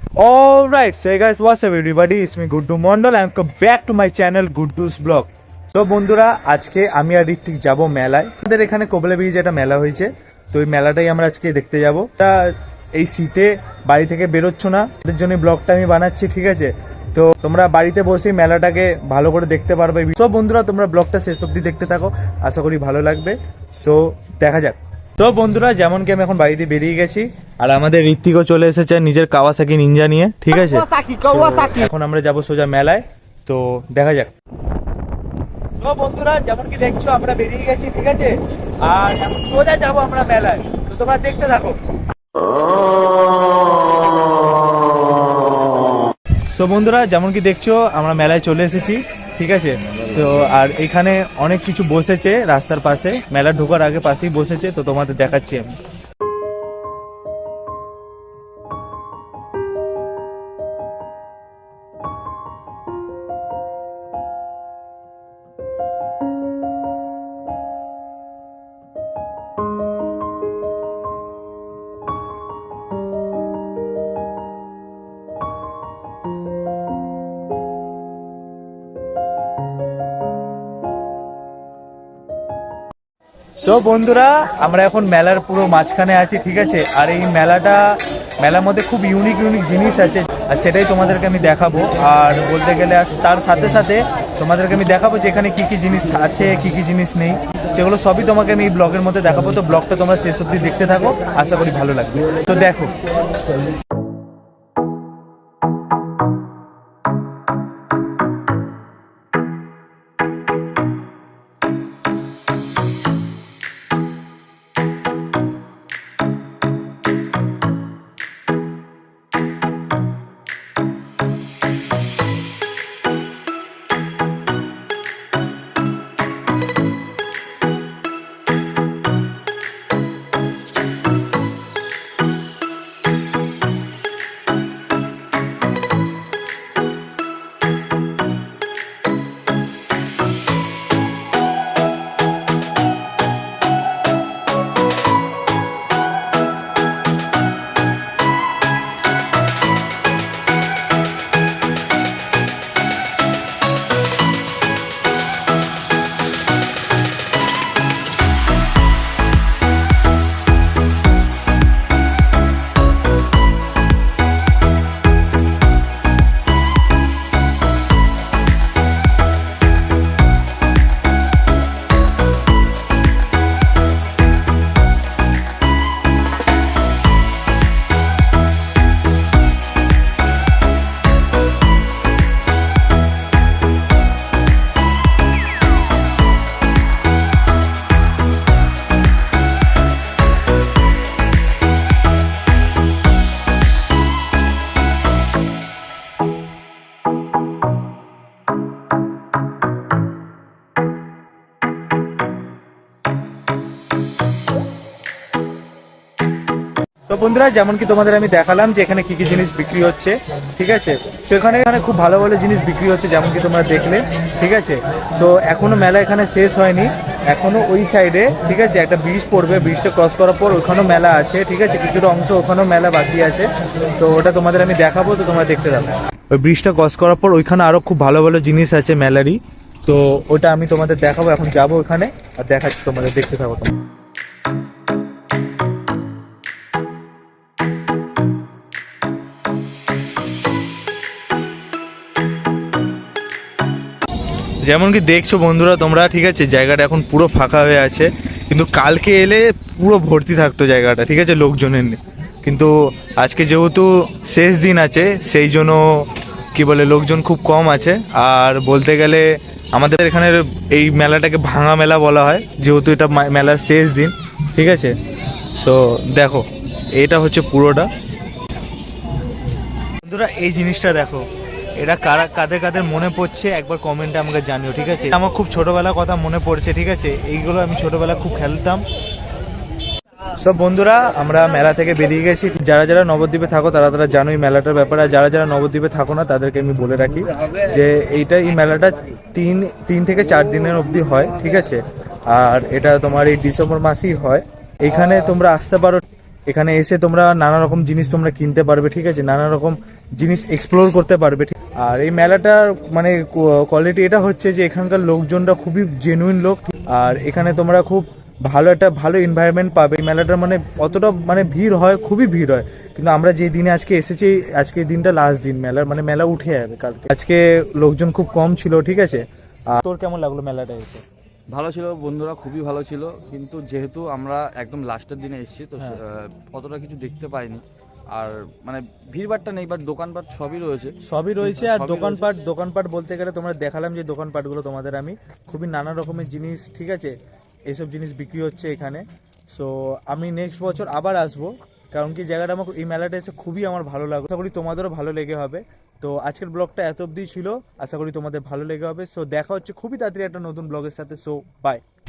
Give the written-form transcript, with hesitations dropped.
Alright, so hey guys, what's up everybody? It's me Guddu Mondal and come back to my channel Guddu's Vlog. তো বন্ধুরা, আজকে আমি আর ঋত্বিক যাব মেলায়। আমাদের এখানে কোবলা ব্রিজে একটা মেলা হয়েছে, তো ওই মেলাটাই আমরা আজকে দেখতে যাব। এই শীতে বাড়ি থেকে বেরোচ্ছ না, তাদের জন্য ব্লগটা আমি বানাচ্ছি, ঠিক আছে? তো তোমরা বাড়িতে বসেই মেলাটাকে ভালো করে দেখতে পারবে। সব বন্ধুরা তোমরা ব্লগটা শেষ অবধি দেখতে থাকো, আশা করি ভালো লাগবে। সো দেখা যাক। তো বন্ধুরা, যেমন কি আমি এখন বাড়িতে বেরিয়ে গেছি, আর আমাদের ঋত্বিকও চলে এসেছে নিজের কাওয়াসাকি নিনজা নিয়ে, ঠিক আছে? এখন আমরা যাব সোজা মেলায়, তো দেখা যাক। তো বন্ধুরা, যেমন কি দেখছো আমরা বেরিয়ে গেছি, ঠিক আছে? আর এখন সোজা যাব আমরা মেলায়, তো তোমরা দেখতে থাকো। সো বন্ধুরা, যেমন কি দেখছো আমরা মেলায় চলে এসেছি, ঠিক আছে? সো আর এখানে অনেক কিছু বসেছে রাস্তার পাশে, মেলা ঢোকার আগে পাশেই বসেছে, তো তোমাদের দেখাচ্ছি আমি। সো বন্ধুরা, আমরা এখন মেলার পুরো মাঝখানে আছি, ঠিক আছে? আর এই মেলার মধ্যে খুব ইউনিক জিনিস আছে, আর সেটাই তোমাদেরকে আমি দেখাবো। আর বলতে গেলে তার সাথে সাথে তোমাদেরকে আমি দেখাবো যে এখানে কি কি জিনিস আছে, কি কি জিনিস নেই, সেগুলো সবই তোমাকে আমি এই ব্লগের মধ্যে দেখাবো। তো ব্লগটা তোমরা শেষ অবধি দেখতে থাকো, আশা করি ভালো লাগবে। তো দেখো। তো বন্ধুরা, যেমন কি তোমাদের আমি দেখালাম যে এখানে কি কি জিনিস বিক্রি হচ্ছে, ঠিক আছে? সো এখানে খুব ভালো ভালো জিনিস বিক্রি হচ্ছে, যেমন কি তোমরা দেখলে, ঠিক আছে? সো এখনো মেলা এখানে শেষ হয়নি, এখনো ওই সাইডে, ঠিক আছে, একটা ব্রিজ পড়বে, ব্রিজটা ক্রস করার পর ওখানেও মেলা আছে, ঠিক আছে? কিছুটা অংশ ওখানেও মেলা বাকি আছে, তো ওটা তোমাদের আমি দেখাবো, তো তোমরা দেখতে থাকো। ওই ব্রিজটা ক্রস করার পর ওইখানে আরো খুব ভালো ভালো জিনিস আছে মেলারই, তো ওটা আমি তোমাদের দেখাবো। এখন যাবো ওখানে আর দেখাচ্ছি, তোমাদের দেখতে থাকো তোমরা। যেমন কি দেখছো বন্ধুরা তোমরা, ঠিক আছে, জায়গাটা এখন পুরো ফাঁকা হয়ে আছে, কিন্তু কালকে এলে পুরো ভর্তি থাকতো জায়গাটা, ঠিক আছে, লোকজনের। কিন্তু আজকে যেহেতু শেষ দিন আছে, সেই জন্য কি বলে লোকজন খুব কম আছে। আর বলতে গেলে আমাদের এখানের এই মেলাটাকে ভাঙা মেলা বলা হয়, যেহেতু এটা মেলার শেষ দিন, ঠিক আছে? সো দেখো, এটা হচ্ছে পুরোটা। বন্ধুরা, এই জিনিসটা দেখো, এটা কাদের কাদের মনে পড়ছে একবার কমেন্টে আমাকে জানিও, ঠিক আছে? আমার খুব ছোটবেলার কথা মনে পড়ছে, ঠিক আছে? এইগুলো আমি ছোটবেলা খুব খেলতাম। সব বন্ধুরা, আমরা মেলা থেকে বেরিয়ে গেছি। যারা যারা নবদ্বীপে থাকো তারা তারা জানোই মেলাটার ব্যাপারে, আর যারা যারা নবদ্বীপে থাকো না তাদেরকে আমি বলে রাখি যে এই মেলাটা 3 থেকে 4 দিনের অবধি হয়, ঠিক আছে? আর এটা তোমার এই ডিসেম্বর মাসেই হয়। এখানে তোমরা আসতে পারো, এখানে এসে তোমরা নানা রকম জিনিস তোমরা কিনতে পারবে, ঠিক আছে, নানা রকম জিনিস এক্সপ্লোর করতে পারবে। আর এই মেলাটার মানে কোয়ালিটি এটা হচ্ছে যে এখানকার লোকজনরা খুবই জেনুইন লোক, আর এখানে তোমরা খুব ভালো এনভায়রনমেন্ট পাবে। এই মেলাটার মানে অতটা মানে ভিড় হয়, খুবই ভিড় হয়, কিন্তু আমরা যে দিনে আজকে এসেছি, আজকে এই দিনটা লাস্ট দিন মেলার, মানে মেলা উঠে যাবে কালকে। আজকে লোকজন খুব কম ছিল, ঠিক আছে। আর তোর কেমন লাগলো মেলাটা এসে? ভালো ছিল বন্ধুরা, খুবই ভালো ছিল, কিন্তু যেহেতু আমরা একদম লাস্টের দিনে এসেছি তো অতটা কিছু দেখতে পাইনি। আর মানে ভিড়ভাড়টা নেই, বাট দোকানপাট সবই রয়েছে। আর দোকানপাট বলতে গেলে তোমরা দেখালাম যে দোকানপাটগুলো তোমাদের আমি, খুবই নানা রকমের জিনিস, ঠিক আছে, এইসব জিনিস বিক্রি হচ্ছে এখানে। সো আমি নেক্সট বছর আবার আসবো, কারণ কি জায়গাটা আমার, এই মেলাটা এসে খুবই আমার ভালো লাগলো। আশা করি তোমাদেরও ভালো লেগে হবে। তো আজকের ব্লগটা এত অবধি ছিল, আশা করি তোমাদের ভালো লেগে হবে। সো দেখা হচ্ছে খুবই তাড়াতাড়ি একটা নতুন ব্লগের সাথে। So by.